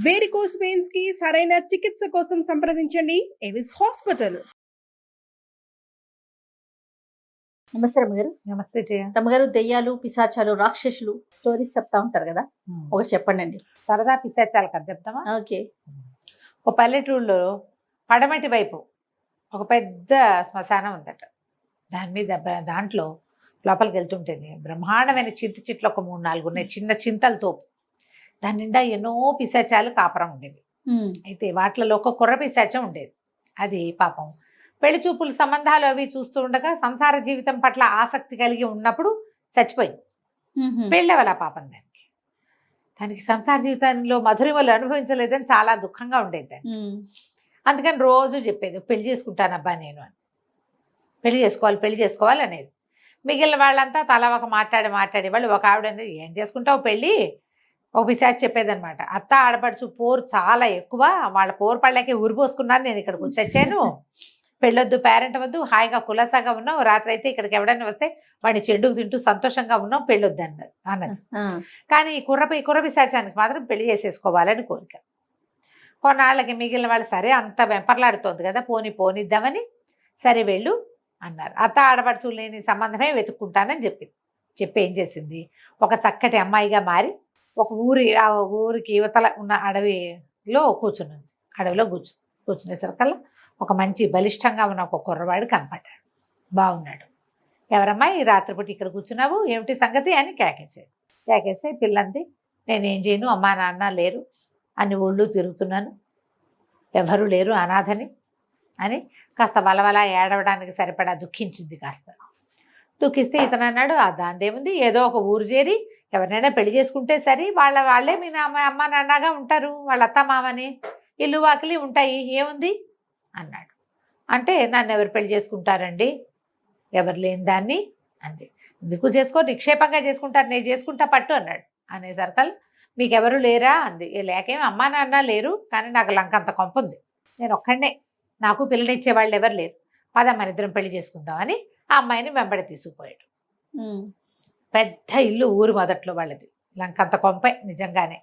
Varicose veins కి సరైన చికిత్స కోసం సంప్రదించండి ఎవిస్ హాస్పిటల్. నమస్తే రమ్మగారు. నమస్తే జయ. రమ్మగారు, దెయ్యాలు, పిశాచాలు, రాక్షసులు స్టోరీస్ చెప్తా ఉంటారు కదా, ఒకటి చెప్పండి అండి. సరదా పిశాచాలు కదా చెప్తామా? ఓకే. ఒక పల్లెటూరులో పడమటి వైపు ఒక పెద్ద శ్మశానం ఉందట. దాంట్లో లోపలికి వెళ్తుంటేనే బ్రహ్మాండమైన చింత చెట్లు ఒక 3-4 ఉన్నాయి, చిన్న చింతలతో. దాని నిండా ఎన్నో పిశాచాలు కాపురం ఉండేవి. అయితే వాటిలో ఒక కుర్ర పిశాచం ఉండేది. అది పాపం పెళ్లి చూపులు సంబంధాలు అవి చూస్తూ ఉండగా సంసార జీవితం పట్ల ఆసక్తి కలిగి ఉన్నప్పుడు చచ్చిపోయింది. పెళ్ళవల పాపం దానికి సంసార జీవితంలో మధురిమలు అనుభవించలేదని చాలా దుఃఖంగా ఉండేది దాన్ని. అందుకని రోజు చెప్పేది, పెళ్లి చేసుకుంటానబ్బా నేను అని, పెళ్లి చేసుకోవాలి అనేది. మిగిలిన వాళ్ళంతా తల ఒక మాట్లాడి వాళ్ళు ఒక ఆవిడ అనేది, ఏం చేసుకుంటావు పెళ్ళి, ఒక పిశాచి చెప్పేదనమాట. అత్త ఆడపడుచు పోరు చాలా ఎక్కువ, వాళ్ళ పోరు పళ్ళకి ఊరిపోసుకున్నాను, నేను ఇక్కడికి వచ్చాను, పెళ్ళొద్దు, పేరెంట్ వద్దు, హాయిగా కులాసాగా ఉన్నాం, రాత్రి అయితే ఇక్కడికి ఎవడైనా వస్తే వాడిని చెడుకు తింటూ సంతోషంగా ఉన్నాం, పెళ్ళొద్దు అన్నది. కానీ ఈ కుర్ర పిశాచానికి మాత్రం పెళ్లి చేసేసుకోవాలని కోరిక. కొన్నాళ్ళకి మిగిలిన వాళ్ళు సరే అంత వెంపర్లాడుతోంది కదా, పోనిద్దామని సరే వెళ్ళు అన్నారు. అత్త ఆడపడుచు లేని సంబంధమే వెతుక్కుంటానని చెప్పి ఏం చేసింది, ఒక చక్కటి అమ్మాయిగా మారి ఒక ఊరికి యువతల ఉన్న అడవిలో కూర్చున్నది. అడవిలో కూర్చునేసరికల్లా ఒక మంచి బలిష్టంగా ఉన్న ఒక కుర్రవాడు కనపడ్డాడు. బాగున్నాడు. ఎవరమ్మా ఈ రాత్రిపూట ఇక్కడ కూర్చున్నావు, ఏమిటి సంగతి అని కేకేస్తే పిల్లంది, నేనేం చేయను, అమ్మా నాన్న లేరు, అన్ని ఊళ్ళు తిరుగుతున్నాను, ఎవరు లేరు, అనాథని అని కాస్త వలవల ఏడవడానికి సరిపడా దుఃఖించింది. కాస్త దుఃఖిస్తే ఇతను అన్నాడు, దాందేముంది, ఏదో ఒక ఊరు చేరి ఎవరినైనా పెళ్లి చేసుకుంటే సరే, వాళ్ళే మీ అమ్మ నాన్నగా ఉంటారు, వాళ్ళ అత్త మామని, ఇల్లు వాకిలి ఉంటాయి, ఏముంది అన్నాడు. అంటే నన్ను ఎవరు పెళ్లి చేసుకుంటారండి, ఎవరు లేని దాన్ని అంది. ఎందుకు నిక్షేపంగా చేసుకుంటారు, నేను చేసుకుంటా పట్టు అన్నాడు. అనేసరికల్ మీకెవరు లేరా అంది. లేకేం అమ్మా నాన్న లేరు, కానీ నాకు లంకంత కొంప ఉంది, నేను ఒక్కడే, నాకు పిల్లనిచ్చే వాళ్ళు ఎవరు లేరు, పద మన ఇద్దరం పెళ్లి చేసుకుందామని ఆ అమ్మాయిని వెంబడి తీసుకుపోయాడు. పెద్ద ఇల్లు ఊరు మొదట్లో వాళ్ళది, లంకంత కొంపే నిజంగానే.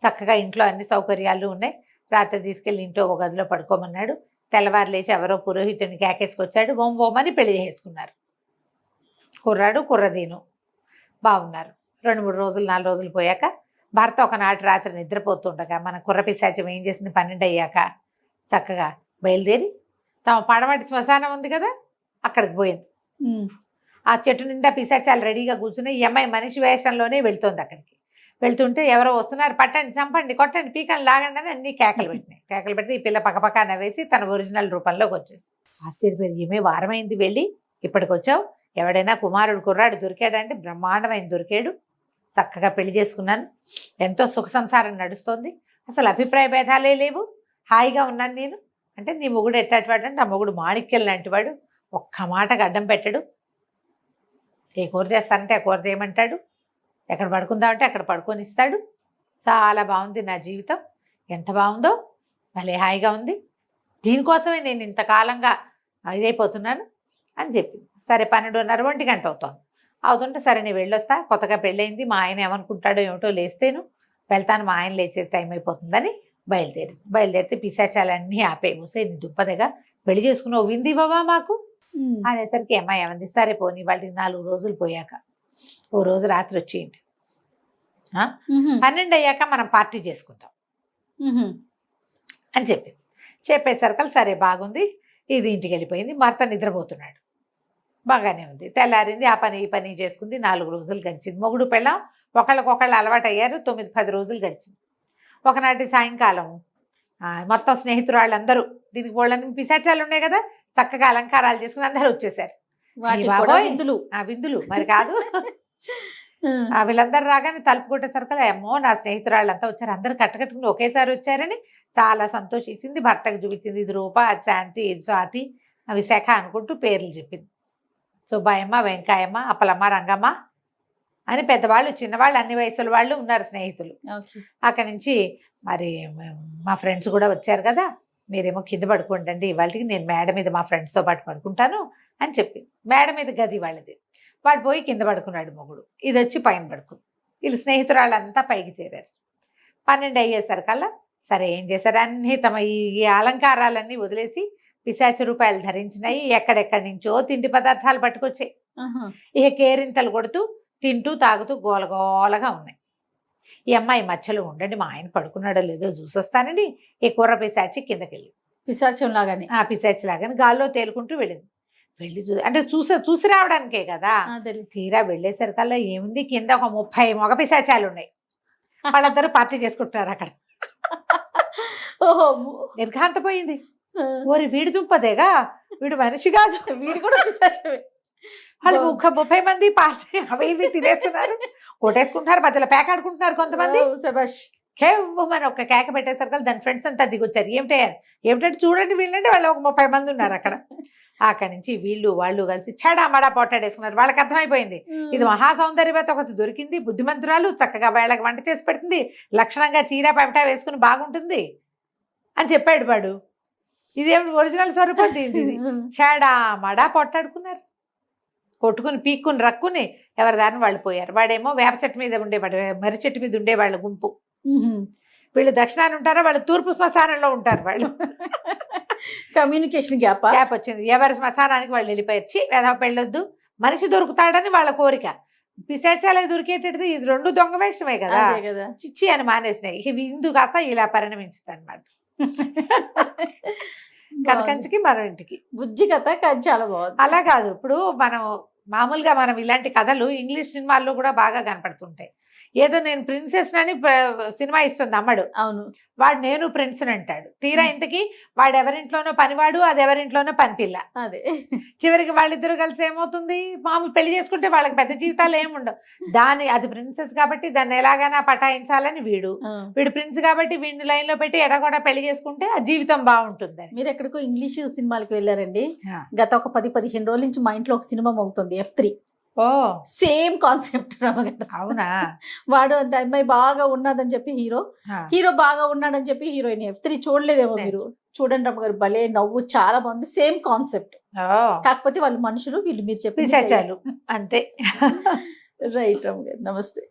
చక్కగా ఇంట్లో అన్ని సౌకర్యాలు ఉన్నాయి. రాత్రి తీసుకెళ్ళి ఇంట్లో ఒక గదిలో పడుకోమన్నాడు. తెల్లవారు లేచి ఎవరో పురోహితుడిని కేకేసుకొచ్చాడు, ఓమని పెళ్లి చేసుకున్నారు. కుర్రాడు కుర్రదీను బాగున్నారు. 2-3 రోజులు 4 రోజులు పోయాక భర్త ఒకనాటి రాత్రి నిద్రపోతుండగా మన కుర్ర పిశాచం ఏం చేసింది, 12 అయ్యాక చక్కగా బయలుదేరి తమ పడమటి శ్మశానం ఉంది కదా అక్కడికి పోయింది. ఆ చెట్టు నిండా పిశాచాలు రెడీగా కూర్చుని ఈ అమ్మాయి మనిషి వేషంలోనే వెళ్తోంది. అక్కడికి వెళ్తుంటే ఎవరో వస్తున్నారు, పట్టండి, చంపండి, కొట్టండి, పీకని లాగండి అని అన్ని కేకలు పెట్టి ఈ పిల్ల పక్కపక్క నవ్వేసి తన ఒరిజినల్ రూపంలోకి వచ్చేసి ఆశ్చర్యపోయి, ఏమే వారమైంది వెళ్ళి ఇప్పటికి వచ్చావు, ఎవడైనా కుర్రాడు దొరికాడంటే బ్రహ్మాండమైన దొరికాడు, చక్కగా పెళ్లి చేసుకున్నాను, ఎంతో సుఖ సంసారం నడుస్తోంది, అసలు అభిప్రాయ భేదాలే లేవు, హాయిగా ఉన్నాను నేను అంటే, నీ మొగుడు ఎట్టాటివాడు అంటే, ఆ మొగుడు మాణిక్యం లాంటివాడు, ఒక్క మాటకు అడ్డం పెట్టడు, ఏ కూర చేస్తానంటే ఆ కూర చేయమంటాడు, ఎక్కడ పడుకుందామంటే అక్కడ పడుకొని ఇస్తాడు, చాలా బాగుంది నా జీవితం, ఎంత బాగుందో, భలే హాయిగా ఉంది, దీనికోసమే నేను ఇంతకాలంగా ఇదైపోతున్నాను అని చెప్పింది. సరే 12:30 గంట అవుతుంటే సరే నేను వెళ్ళొస్తా, కొత్తగా పెళ్ళయింది, మా ఆయన ఏమనుకుంటాడో ఏమిటో, లేస్తేను వెళ్తాను, మా ఆయన లేచే టైం అయిపోతుందని బయలుదేరితే పిశాచాలన్నీ ఆపే, మూసే నీ దుప్పదగా పెళ్లి చేసుకున్నావు, వింది బాబా మాకు అనేసరికి ఏమంది, సరే పోనీ వాళ్ళకి 4 రోజులు పోయాక ఓ రోజు రాత్రి వచ్చేయండి, 12 అయ్యాక మనం పార్టీ చేసుకుందాం అని చెప్పేసరికి సరే బాగుంది, ఇది ఇంటికి వెళ్ళిపోయింది. భర్త నిద్రపోతున్నాడు, బాగానే ఉంది. తెల్లారింది, ఆ పని ఈ పని చేసుకుంది. 4 రోజులు గడిచింది. మొగుడు పిల్లం ఒకళ్ళకొకళ్ళు అలవాటు అయ్యారు. 9-10 రోజులు గడిచింది. ఒకనాటి సాయంకాలం మొత్తం స్నేహితురాళ్ళందరూ, దీనికి వాళ్ళని పిశాచాలు ఉన్నాయి కదా, చక్కగా అలంకారాలు చేసుకుని అందరూ వచ్చేసారు. విందులు మరి కాదు, వీళ్ళందరూ రాగానే తలుపు కొట్టేసరికి అమ్మో నా స్నేహితురాళ్ళంతా వచ్చారు, అందరూ కట్టుకుని ఒకేసారి వచ్చారని చాలా సంతోషించింది. భర్తకు చూపించింది, ఇది రూప, అది శాంతి, ఇది స్వాతి, విశాఖ అనుకుంటూ పేర్లు చెప్పింది. సుబ్బాయమ్మ, వెంకాయమ్మ, అప్పలమ్మ, రంగమ్మ అని పెద్దవాళ్ళు చిన్నవాళ్ళు అన్ని వయసుల వాళ్ళు ఉన్నారు స్నేహితులు. అక్కడి నుంచి మరి మా ఫ్రెండ్స్ కూడా వచ్చారు కదా, మీరేమో కింద పడుకోండి, ఇవాళకి నేను మేడ మీద మా ఫ్రెండ్స్తో పాటు పడుకుంటాను అని చెప్పింది. మేడ మీద గది వాళ్ళది. వాడు పోయి కింద పడుకున్నాడు మొగుడు, ఇది వచ్చి పైన పడుకుంది. వీళ్ళు స్నేహితురాళ్ళంతా పైకి చేరారు. 12 అయ్యేసరికల్లా సరే ఏం చేశారు, అన్ని తమ ఈ అలంకారాలన్నీ వదిలేసి పిశాచ రూపాయలు ధరించినాయి. ఎక్కడెక్కడి నుంచో తిండి పదార్థాలు పట్టుకొచ్చాయి. ఇక కేరింతలు కొడుతూ తింటూ తాగుతూ గోలగోలగా ఉన్నాయి. ఈ అమ్మాయి మధ్యలో ఉండండి, మా ఆయన పడుకున్నాడో లేదో చూసొస్తానండి. ఈ కుర్ర పిశాచి కిందకి వెళ్ళింది. పిశాచం లాగానే, పిశాచి లాగానే గాల్లో తేలుకుంటూ వెళ్ళింది. వెళ్ళి అంటే చూసి రావడానికే కదా. తీరా వెళ్ళేసరికల్లా ఏముంది, కింద ఒక 30 మగ పిశాచాలు ఉన్నాయి. వాళ్ళందరూ పార్టీ చేసుకుంటున్నారు అక్కడ. ఓహో, నిర్ఘాంతపోయింది. ఓరి వీడి దుంపదేగా, వీడు మనిషి కాదు, వీడు కూడా పిశాచమే. వాళ్ళు 30 మంది పార్టీ అవి ఇవి తినేస్తున్నారు, కొట్టేసుకుంటున్నారు, మధ్యలో పేకాడుకుంటున్నారు. కొంతమంది కేవ్వమని ఒక కేక పెట్టేసరికి దాని ఫ్రెండ్స్ అంతా దిగొచ్చారు. ఏమిటంటే చూడండి వీళ్ళంటే వాళ్ళు ఒక 30 మంది ఉన్నారు అక్కడ. అక్కడి నుంచి వాళ్ళు కలిసి చెడా మడా పొట్టాడేసుకున్నారు. వాళ్ళకి అర్థమైపోయింది, ఇది మహా సౌందర్యవత ఒకటి దొరికింది, బుద్ధిమంతురాలు, చక్కగా వాళ్ళకి వంట చేసి పెడుతుంది, లక్షణంగా చీర పమిటా వేసుకుని బాగుంటుంది అని చెప్పాడు వాడు. ఇదేమిటి ఒరిజినల్ స్వరూపం ఇది. చెడా మడా పొట్టాడుకున్నారు, కొట్టుకుని పీక్కుని రక్కుని ఎవరి దారిని వాళ్ళు పోయారు. వాడేమో వేప చెట్టు మీద ఉండేవాడు, మర్రి చెట్టు మీద ఉండేవాళ్ళ గుంపు. వీళ్ళు దక్షిణాన్ని ఉంటారా, వాళ్ళు తూర్పు శ్మశానంలో ఉంటారు. వాళ్ళు కమ్యూనికేషన్ గ్యాప్ వచ్చింది. ఎవరి శ్మశానానికి వాళ్ళు వెళ్ళిపోయొచ్చి వేధవ పెళ్ళొద్దు, మనిషి దొరుకుతాడని వాళ్ళ కోరిక. పిశాచాలే దొరికేటది, ఇది 2 దొంగ వేషమే కదా, చిచ్చి అని మానేసినాయి. ఇందు కాస్త ఇలా పరిణమించింది అనమాట. కనకంచికి మనం ఇంటికి బుజ్జి కథ, కానీ చాలా బాగుంది. అలా కాదు, ఇప్పుడు మామూలుగా మనం ఇలాంటి కథలు ఇంగ్లీష్ సినిమాల్లో కూడా బాగా కనపడుతుంటాయి. ఏదో నేను ప్రిన్సెస్ అని సినిమా ఇస్తుంది అమ్మడు, అవును, వాడు నేను ప్రిన్స్ అంటాడు. తీరా ఇంతకి వాడు ఎవరింట్లోనో పనివాడు, అది ఎవరింట్లోనో పనిపిల్ల. అదే చివరికి వాళ్ళిద్దరు కలిసి ఏమవుతుంది, మామూలు పెళ్లి చేసుకుంటే వాళ్ళకి పెద్ద జీవితాలు ఏముండవు. అది ప్రిన్సెస్ కాబట్టి దాన్ని ఎలాగైనా పటాయించాలని వీడు ప్రిన్స్ కాబట్టి వీడిని లైన్ లో పెట్టి ఎడగొడ పెళ్లి చేసుకుంటే ఆ జీవితం బాగుంటుంది. మీరు ఎక్కడికో ఇంగ్లీష్ సినిమాలకి వెళ్ళారండి. గత ఒక 10-15 రోజుల నుంచి మా ఇంట్లో ఒక సినిమా మోగుతుంది, F3. సేమ్ కాన్సెప్ట్ రమగారు. అవునా? వాడు అంత అమ్మాయి బాగా ఉన్నదని చెప్పి హీరో బాగా ఉన్నాడని చెప్పి హీరోయిన్. F3 చూడలేదేమో మీరు, చూడండి రమగారు, భలే నవ్వు, చాలా బాగుంది. సేమ్ కాన్సెప్ట్, కాకపోతే వాళ్ళు మనుషులు, వీళ్ళు మీరు చెప్పి అంతే. రైట్ రమగారు, నమస్తే.